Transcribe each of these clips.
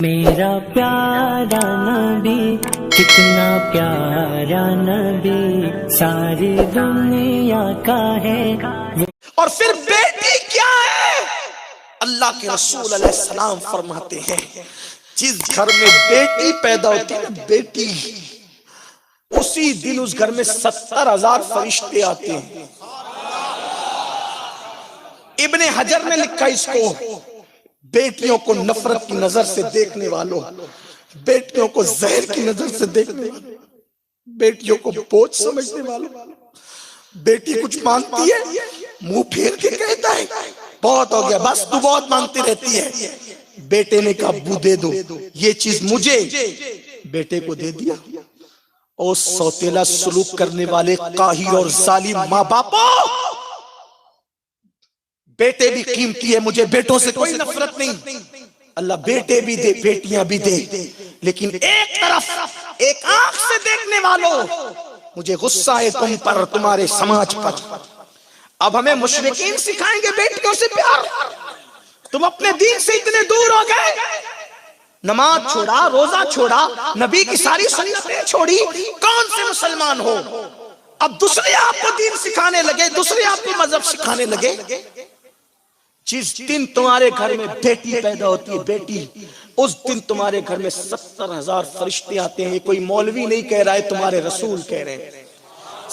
میرا پیارا نبی کتنا پیارا نبی ساری دنیا کا ہے. اور پھر بیٹی کیا ہے؟ اللہ کے رسول علیہ السلام فرماتے ہیں جس گھر میں بیٹی پیدا ہوتی ہے نا بیٹی، اسی دن اس گھر میں 70,000 فرشتے آتے ہیں. ابن حجر نے لکھا اس کو، بیٹیوں کو نفرت کی نظر سے دیکھنے والوں، بیٹیوں کو زہر کی نظر سے دیکھنے والوں، بیٹیوں کو بوجھ سمجھنے والوں. بیٹی کچھ مانگتی ہے منہ پھیر کے کہتا ہے بہت ہو گیا بس تو بہت مانگتی رہتی ہے. بیٹے نے کہا ابو دے دو یہ چیز مجھے، بیٹے کو دے دیا. اور سوتیلا سلوک کرنے والے قاہر اور ظالم ماں باپوں، بیٹے بھی قیمتی ہے، مجھے بیٹوں سے کوئی نفرت نہیں. اللہ بیٹے بھی دے بیٹیاں بھی دے، لیکن ایک طرف ایک آنکھ سے دیکھنے والوں مجھے غصہ ہے تم پر، تمہارے سماج پر. اب ہمیں مشرکین سکھائیں گے بیٹیوں سے پیار. تم اپنے دین سے اتنے دور ہو گئے، نماز چھوڑا، روزہ چھوڑا، نبی کی ساری سنتیں چھوڑی، کون سے مسلمان ہو؟ اب دوسرے آپ کو دین سکھانے لگے، دوسرے آپ کو مذہب سکھانے لگے. جس دن تمہارے گھر میں بیٹی پیدا ہوتی ہے بیٹی، اس دن تمہارے گھر میں 70,000 فرشتے آتے ہیں. یہ کوئی مولوی نہیں کہہ رہا ہے، تمہارے رسول کہہ رہے ہیں،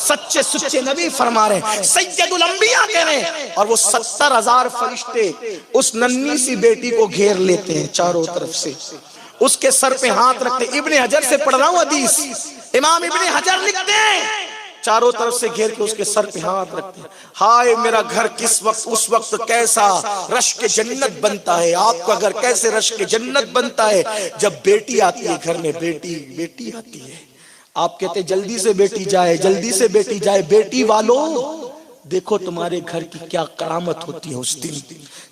سچے سچے نبی فرما رہے ہیں، سید الانبیاء کہہ رہے ہیں. اور وہ 70,000 فرشتے اس ننھی سی بیٹی کو گھیر لیتے ہیں چاروں طرف سے، اس کے سر پہ ہاتھ رکھتے. ابن حجر سے پڑھ رہا ہوں حدیث، امام ابن حجر لکھتے ہیں چاروں طرف سے گھیر کے اس کے سر پہ ہاتھ رکھتے ہیں. ہائے میرا گھر کس وقت اس وقت کیسا رشک جنت بنتا ہے، آپ کا گھر کیسے رشک جنت بنتا ہے جب بیٹی آتی ہے گھر میں. بیٹی آتی ہے، آپ کہتے جلدی سے بیٹی جائے، جلدی سے بیٹی جائے. بیٹی والوں دیکھو تمہارے گھر کی کیا کرامت ہوتی ہے. اس دن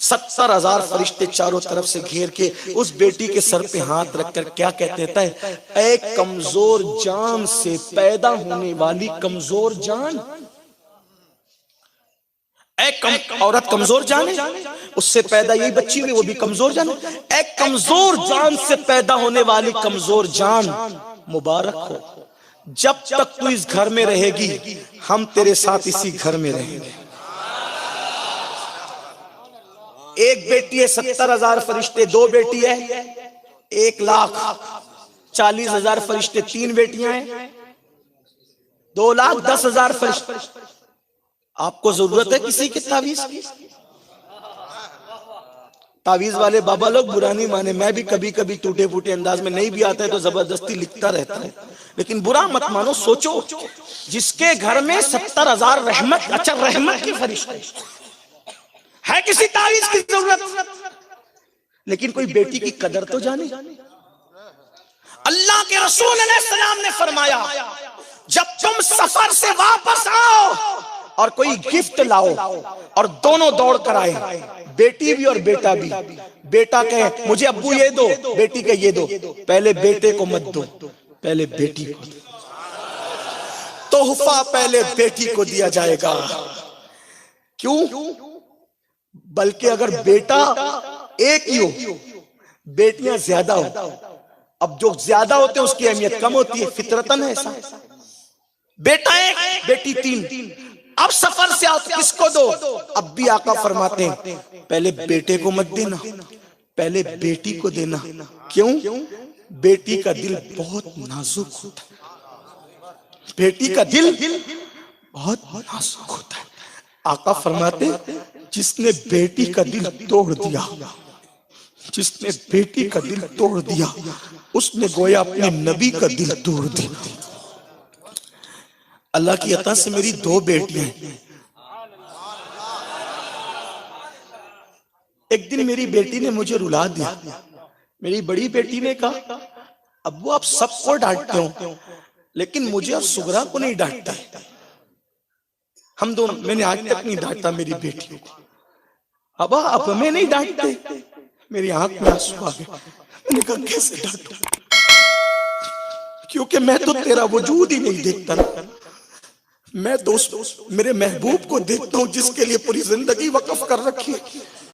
70,000 فرشتے چاروں طرف سے گھیر کے اس بیٹی کے سر پہ ہاتھ رکھ کر کیا کہتے ہیں؟ اے کمزور جان سے پیدا ہونے والی کمزور جان. عورت کمزور جان ہے، اس سے پیدا یہی بچی ہوئی، وہ بھی کمزور جان ہے. اے کمزور جان سے پیدا ہونے والی کمزور جان مبارک ہو، جب تک تو اس گھر میں رہے گی ہم تیرے ساتھ اسی گھر میں رہیں گے. ایک بیٹی ہے 70,000 فرشتے، دو بیٹی ہے 1,40,000 فرشتے، تین بیٹیاں ہیں 2,10,000 فرشتے. آپ کو ضرورت ہے کسی کی تعویذ کی؟ تعویذ والے بابا لوگ برا نہیں مانے، میں بھی کبھی کبھی ٹوٹے پھوٹے انداز میں نہیں بھی آتا ہے تو زبردستی لکھتا رہتا ہے، لیکن برا مت مانو. سوچو جس کے گھر میں 70,000 رحمت، اچھا رحمت کی فرشتے ہے، کسی تعویذ کی ضرورت؟ لیکن کوئی بیٹی کی قدر تو جانے. اللہ کے رسول علیہ السلام نے فرمایا جب تم سفر سے واپس آؤ اور کوئی گفٹ لاؤ اور دونوں دوڑ کر آئے، بیٹی بھی اور بیٹا بھی، بیٹا کہے مجھے ابو یہ دو، بیٹی کہے یہ دو، پہلے بیٹے کو مت دو، پہلے بیٹی کو. تحفہ پہلے بیٹی کو دیا جائے گا. کیوں؟ بلکہ اگر بیٹا ایک ہی ہو بیٹیاں زیادہ ہو، اب جو زیادہ ہوتے ہیں اس کی اہمیت کم ہوتی ہے، فطرتاً ہے ایسا. بیٹا ایک بیٹی تین، اب سفر سے آؤ کس کو دو؟ اب بھی آقا فرماتے ہیں پہلے بیٹے کو مت دینا، پہلے بیٹی کو دینا. کیوں؟ بیٹی کا دل بہت نازک ہوتا ہے، بیٹی کا دل بہت نازک ہوتا ہے. آقا فرماتے جس نے بیٹی کا دل توڑ دیا، جس نے بیٹی کا دل توڑ دیا اس نے گویا اپنے نبی کا دل توڑ دیا. اللہ کی عطا سے میری دو بیٹیاں ہیں. ایک دن میری بیٹی نے مجھے رلا دیا. میری بڑی بیٹی نے کہا ابو آپ سب کو ڈانٹتے ہو لیکن مجھے اور سغرا کو نہیں ڈانٹتا. ہم دونوں، میں نے آج تک نہیں ڈانٹا میری بیٹی کو. ابا آپ ہمیں نہیں ڈانٹتے؟ میری آنکھ میں آنسو آ گئے. میں نے کہا کیسے ڈانٹوں، کیونکہ میں تو تیرا وجود ہی نہیں دیکھتا نا، میں تو میرے محبوب کو دیکھتا ہوں جس کے لیے پوری زندگی وقف کر رکھی ہے.